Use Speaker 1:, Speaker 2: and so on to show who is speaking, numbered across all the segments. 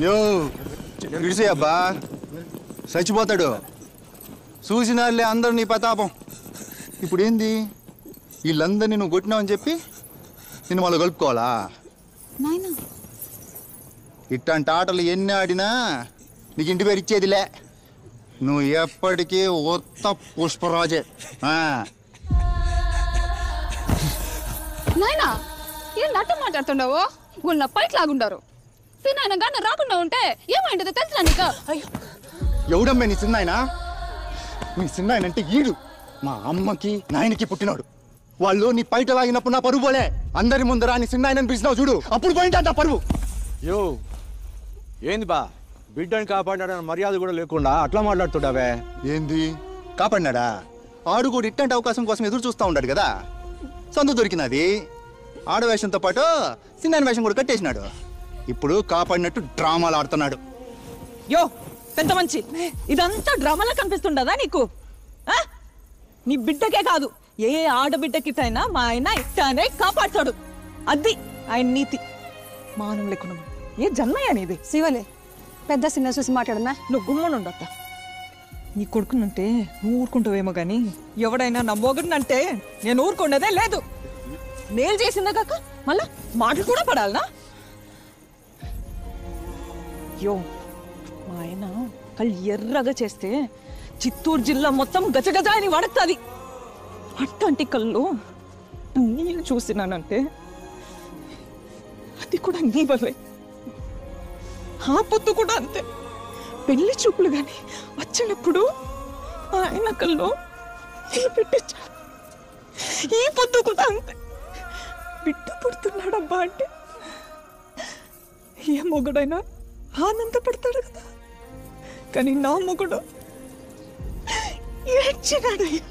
Speaker 1: యో విడిసే అబ్బా చచ్చిపోతాడు చూసినారులే అందరు నీ ప్రతాపం. ఇప్పుడు ఏంది వీళ్ళందరినీ నువ్వు కొట్టినావని చెప్పి నేను వాళ్ళు కలుపుకోవాలా? ఇట్లాంటి ఆటలు ఎన్ని ఆడినా నీకు ఇంటి పేరు ఇచ్చేదిలే. నువ్వు ఎప్పటికీ ఉత్త పుష్పరాజే.
Speaker 2: నాయనా ఏం నట్టు మాట్లాడుతుండవు? గుళ్ళ పైకి లాగుండారు. తిన్నాయన గాన రాకుండా ఉంటే ఏమైందో తెలుసా నీకు?
Speaker 1: ఎవడమ్మే నీ చిన్నాయన? నీ చిన్నాయన అంటే ఈడు మా అమ్మకి నాయనకి పుట్టినాడు. వాళ్ళు నీ పైట లాగినప్పుడు నా పరువు పోలే. అందరి ముందర నీ చిన్నాయనని పిలిచినావు చూడు, అప్పుడు పోయిందంట పరువు.
Speaker 3: యో ఏంది బా బిడ్డని కాపాడినాడని మర్యాద కూడా లేకుండా అట్లా మాట్లాడుతుండవే?
Speaker 1: ఏంది కాపాడినాడా? ఆడు కూడా ఇట్లాంటి అవకాశం కోసం ఎదురు చూస్తూ ఉంటాడు కదా. సందు దొరికినది. ఆడవేషంతో పాటు చిన్న వేషం కూడా కట్టేసినాడు. ఇప్పుడు కాపాడినట్టు డ్రామాలు ఆడుతున్నాడు.
Speaker 4: యో పెద్ద మంచి, ఇదంతా డ్రామాలా కనిపిస్తుండదా నీకు? నీ బిడ్డకే కాదు, ఏ ఆడబిడ్డకిటైనా మా ఆయన ఇట్టానే కాపాడుతాడు. అది ఆయన నీతి. మానం లేకుండా ఏ జన్మయ్యా నీది?
Speaker 2: శివలే పెద్ద చిన్న చూసి మాట్లాడనా?
Speaker 4: నువ్వు గుమ్మనుండత్తా. నీ కొడుకునంటే నువ్వు ఊరుకుంటావేమో గాని ఎవడైనా నా మొగుడినంటే నేను ఊరుకున్నదే లేదు. నేలు చేసిందా కాక మళ్ళా మాటలు కూడా పడాలనా? యో మా ఆయన కళ్ళు ఎర్రగా చేస్తే చిత్తూరు జిల్లా మొత్తం గజగజ అని వడతాది. అట్టంటి కళ్ళు నీళ్ళు చూసినానంటే అది కూడా నీ వల్లే. ఆ పొద్దు కూడా అంతే. పెళ్లి చూపులు గాని వచ్చినప్పుడు ఆయన కళ్ళు పెట్టించాడు. ఈ పొద్దు కూడా అంతే. బిడ్డ పుడుతున్నాడబ్బా అంటే ఏ మొగుడైనా ఆనందపడతాడు కదా, కానీ నా మొగుడు ఏడ్చినాడయ్యా.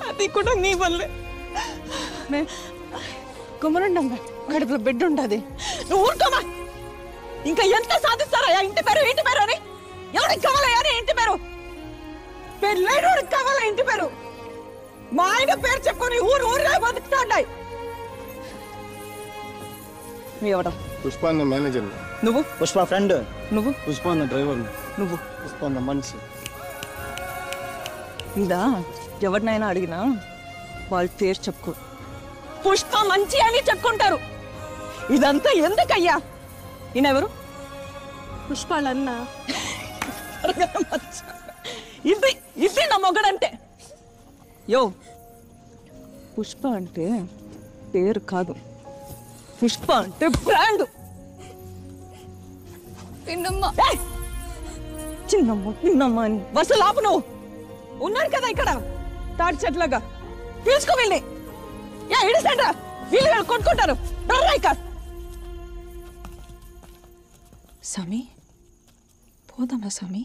Speaker 4: అది కూడా నీ వల్లే.
Speaker 2: గుమ్మనుండమ్మా, కడుపులో బిడ్డ ఉండదు.
Speaker 4: నువ్వు ఊరుకోమా. ఇంకా ఎంత సాధిస్తారయ్యా ఇంటి పేరు ఇంటి పేరు అని? ఎవరికి కావాలయ్యా నీ ఇంటి పేరు? పేరు లేనోడికి కావాలా ఇంటి పేరు? మా ఆయన పేరు చెప్పుకొని ఊరు ఊరిలో బతుకుతా ఉన్నాయి. ఎవడం?
Speaker 1: పుష్ప అన్న మేనేజర్.
Speaker 4: నువ్వు?
Speaker 5: పుష్ప ఫ్రెండ్.
Speaker 4: నువ్వు?
Speaker 5: పుష్ప అన్న డ్రైవర్.
Speaker 4: నువ్వు?
Speaker 5: పుష్ప అన్న మనిషి.
Speaker 4: ఇదా ఎవరినైనా అడిగినా వాళ్ళ పేరు చెప్పుకో. పుష్ప మంచి అని చెప్పుకుంటారు. ఇదంతా ఎందుకయ్యా? ఈయనెవరు?
Speaker 2: పుష్పాలన్నా.
Speaker 4: ఇది ఇది నా మొగడంటే. యో పుష్ప అంటే పేరు కాదు, పుష్ప అంటే బ్రాండ్. చిన్నమ్మ చిన్నమ్మ అని బస్సు లాపు. నువ్వు ఉన్నారు కదా ఇక్కడ తాడి చెట్లాగా, తీసుకో వెళ్ళి. ఇడిసండ్రా, వీళ్ళు కొట్టుకుంటారు.
Speaker 2: స్వామి పోదామా స్వామి?